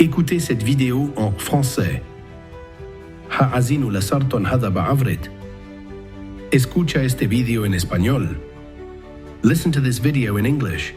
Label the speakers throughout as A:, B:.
A: Écoutez cette vidéo en français. Haazinu la sarton hada ba'avrit. Escucha este video en español. Listen to this video in English.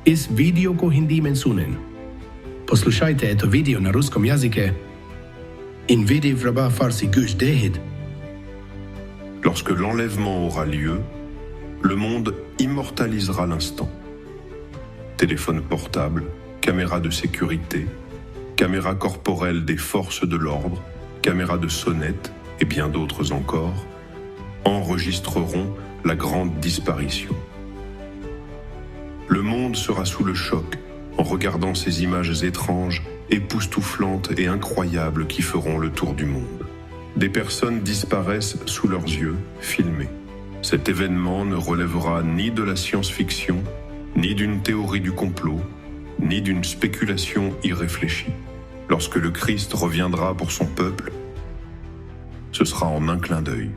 A: Is video ko hindi mensunin. Poslušajte eto video na ruskom jazyke. In video vraba farsi gush dehid.
B: Lorsque l'enlèvement aura lieu, le monde immortalisera l'instant. Téléphone portable, caméras de sécurité, caméras corporelles des forces de l'ordre, caméras de sonnettes et bien d'autres encore, enregistreront la Grande Disparition. Le monde sera sous le choc en regardant ces images étranges, époustouflantes et incroyables qui feront le tour du monde. Des personnes disparaissent sous leurs yeux, filmées. Cet événement ne relèvera ni de la science-fiction, ni d'une théorie du complot, ni d'une spéculation irréfléchie. Lorsque le Christ reviendra pour son peuple, ce sera en un clin d'œil.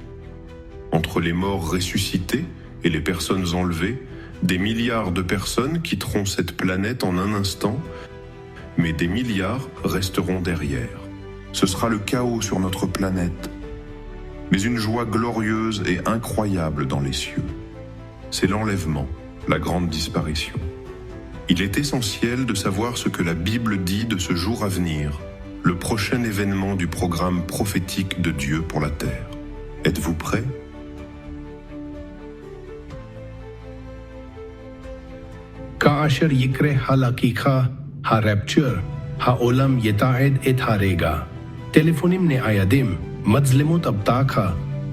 B: Entre les morts ressuscités et les personnes enlevées, des milliards de personnes quitteront cette planète en un instant, mais des milliards resteront derrière. Ce sera le chaos sur notre planète, mais une joie glorieuse et incroyable dans les cieux. C'est l'enlèvement, la Grande Disparition. Il est essentiel de savoir ce que la Bible dit de ce jour à venir, le prochain événement du programme prophétique de Dieu pour la terre. Êtes-vous prêts?
A: כאשר יקרה הלקחה, הרפצ'ר, העולם יתעד את הרגע. טלפונים ניידים, מצלמות הבטחה,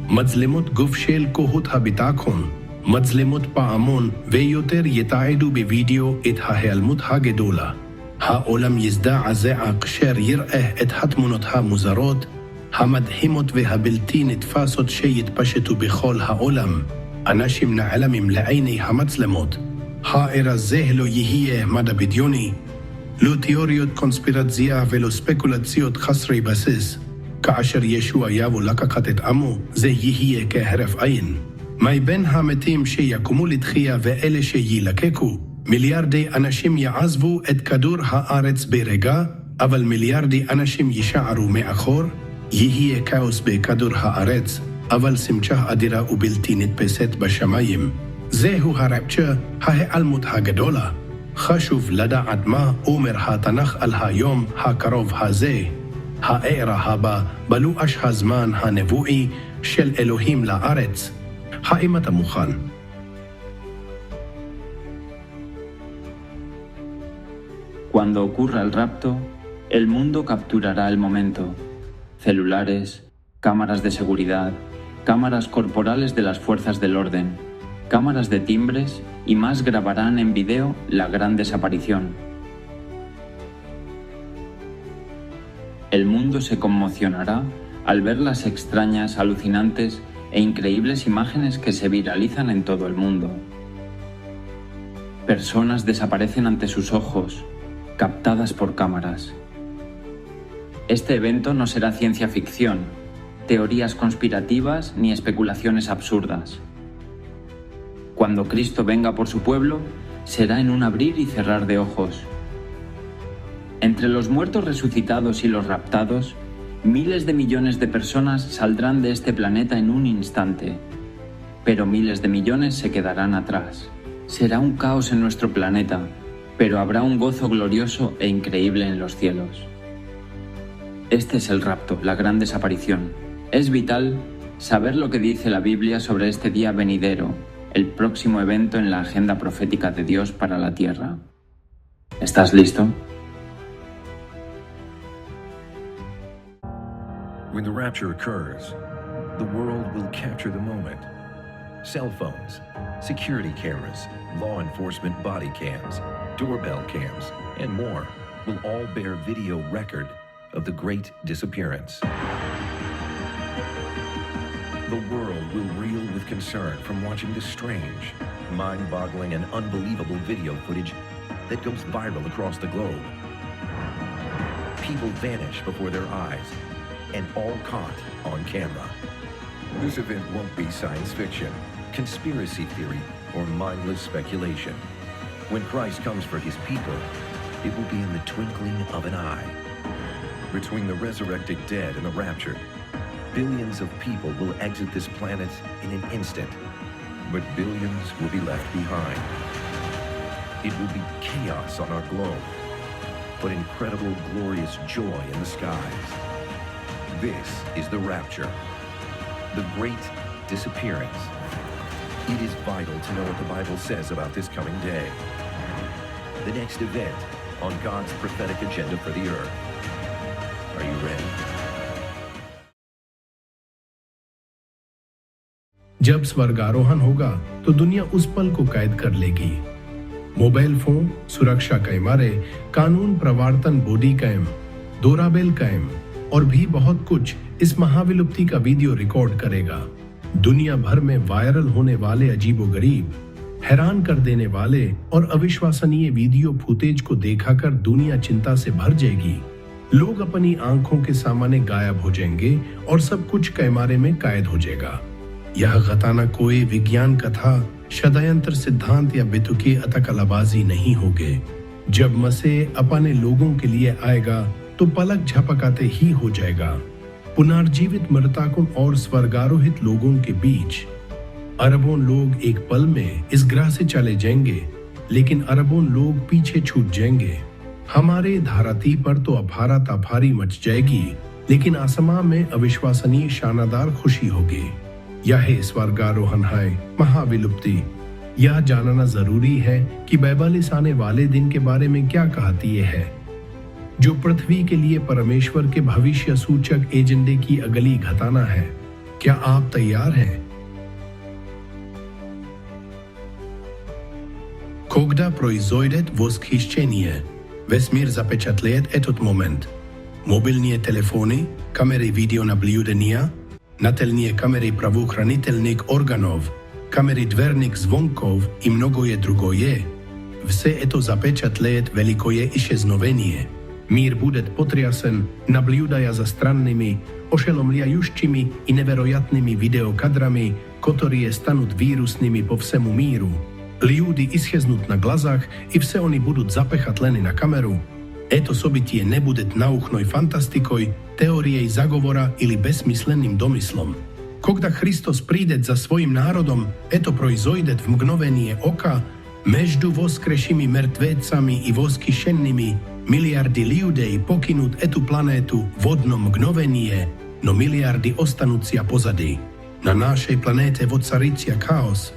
A: מצלמות גוף של כוחות הביטחון, מצלמות פעמון ויותר יתעדו בווידאו את ההיעלמות הגדולה. העולם יזדעזע כאשר יראה את התמונות המוזרות, המדהימות והבלתי נתפסות שיתפשטו בכל העולם. אנשים נעלמים לעיני המצלמות. האירוע זה לא יהיה מדע בדיוני, לא תיאוריות קונספירציה ולא ספקולציות חסרי בסיס. כאשר ישוע יבוא לקחת את עמו, זה יהיה כהרף עין. מבין המתים שיקומו לתחייה ואלה שילקקו, מיליארדי אנשים יעזבו את כדור הארץ ברגע, אבל מיליארדי אנשים יישארו מאחור, יהיה כאוס בכדור הארץ, אבל שמחה אדירה ובלתי נתפסת בשמיים. זהו הרפצ'ר, ההיעלמות הגדולה. חשוב לדעת מה אומר התנ"ך על היום הקרוב הזה. האירוע הבא בלוח הזמן הנבואי של אלוהים לארץ. האם אתה מוכן?
C: Cuando ocurra el rapto, el mundo capturará el momento. Celulares, cámaras de seguridad, cámaras corporales de las fuerzas del orden, cámaras de timbres y más grabarán en video la Gran Desaparición. El mundo se conmocionará al ver las extrañas, alucinantes e increíbles imágenes que se viralizan en todo el mundo. Personas desaparecen ante sus ojos, captadas por cámaras. Este evento no será ciencia ficción, teorías conspirativas ni especulaciones absurdas. Cuando Cristo venga por su pueblo, será en un abrir y cerrar de ojos. Entre los muertos resucitados y los raptados, miles de millones de personas saldrán de este planeta en un instante, pero miles de millones se quedarán atrás. Será un caos en nuestro planeta, pero habrá un gozo glorioso e increíble en los cielos. Este es el rapto, la Gran Desaparición. Es vital saber lo que dice la Biblia sobre este día venidero, el próximo evento en la agenda profética de Dios para la tierra. ¿Estás listo?
D: When the rapture occurs, the world will capture the moment. Cell phones, security cameras, law enforcement body cams, doorbell cams, and more will all bear video record of the Great Disappearance. The world will reel with concern from watching this strange, mind-boggling, and unbelievable video footage that goes viral across the globe. People vanish before their eyes, and all caught on camera. This event won't be science fiction, conspiracy theory, or mindless speculation. When Christ comes for his people, it will be in the twinkling of an eye. Between the resurrected dead and the raptured, billions of people will exit this planet in an instant, but billions will be left behind. It will be chaos on our globe, but incredible, glorious joy in the skies. This is the rapture, the Great Disappearance. It is vital to know what the Bible says about this coming day. The next event on God's prophetic agenda for the earth. Are you ready?
A: जब स्वर्गारोहण होगा तो दुनिया उस पल को कैद कर लेगी। मोबाइल फोन, सुरक्षा कैमरे, कानून प्रवर्तन बॉडी कैम, डोराबेल कैम और भी बहुत कुछ इस महाविलुप्ति का वीडियो रिकॉर्ड करेगा। दुनिया भर में वायरल होने वाले अजीबोगरीब, हैरान कर देने वाले और अविश्वसनीय वीडियो फुटेज को देखकर दुनिया चिंता से भर जाएगी। लोग अपनी आंखों के सामने गायब हो जाएंगे और सब कुछ कैमरे में कैद हो जाएगा। यह गताना कोई विज्ञान कथा, षड्यंत्र सिद्धांत या बेतुकी अतकलाबाजी नहीं होगी। जब मसीह अपने लोगों के लिए आएगा तो पलक झपकाते ही हो जाएगा। पुनर्जीवित मृतकों और स्वर्गारोहित लोगों के बीच अरबों लोग एक पल में इस ग्रह से चले जाएंगे, लेकिन अरबों लोग पीछे छूट जाएंगे। हमारे धरती पर तो अफारा तफारी मच जाएगी, लेकिन आसमान में अविश्वसनीय शानदार खुशी होगी। यह स्वर्गारोहण है, महाविलुप्ति। यह जानना जरूरी है कि बाइबल इस आने वाले दिन के बारे में क्या कहती है, जो पृथ्वी के लिए परमेश्वर के भविष्य सूचक एजेंडे की अगली घटना है। क्या आप तैयार हैं? Когда произойдет восхищение, весь мир запечатлеет этот момент. Мобильные телефоны, камеры видеонаблюдения, нательные камеры правоохранительных органов, камеры дверных звонков и многое другое. Все это запечатлеет великое исчезновение. Мир будет потрясен, наблюдая за странными, ошеломляющими и невероятными видеокадрами, которые станут вирусными по всему миру. Люди исчезнут на глазах, и все они будут запечатлены на камеру. Это событие не будет научной фантастикой, теорией заговора или бессмысленным домыслом. Когда Христос придет за своим народом, это произойдет в мгновение ока. Между воскресшими мертвецами и воскрешенными миллиарды людей покинут эту планету в одно мгновение, но миллиарды останутся позади. На нашей планете воцарится хаос,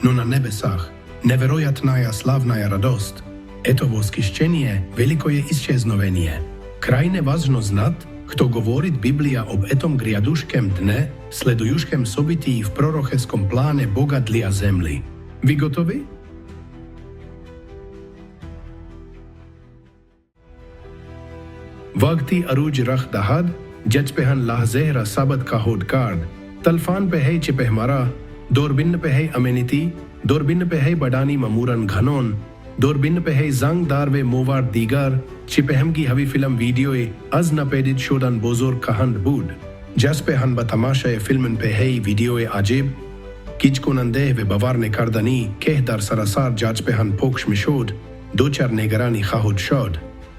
A: но на небесах невероятная славная радость. Это воскрешение – великое исчезновение. Крайне важно знать, кто говорит Библия об этом грядущем дне, следующем событии в пророческом плане Бога для земли. Вы готовы? वक्ती अरूज रख दहाद जज पेहन लाहजेहरा साबत का होड कार्ड तलफान पे है चिपहमारा दूरबिन पे है अमेनिती दूरबिन पे है बडानी ममूरन घनोन दूरबिन पे है जंग दार वे मोवार दीगर चिपहम की हवी फिल्म वीडियो अज न पेडित शोडन बोजोर कहंड बूड जस पे हन बतमाशा फिल्मन पे है वीडियो आजिब किच को नंदे वे बवार ने करदनी केह दर सरासार जज पे हन पोक्ष मिशोड दो चार नेगरानी खाहुद शोड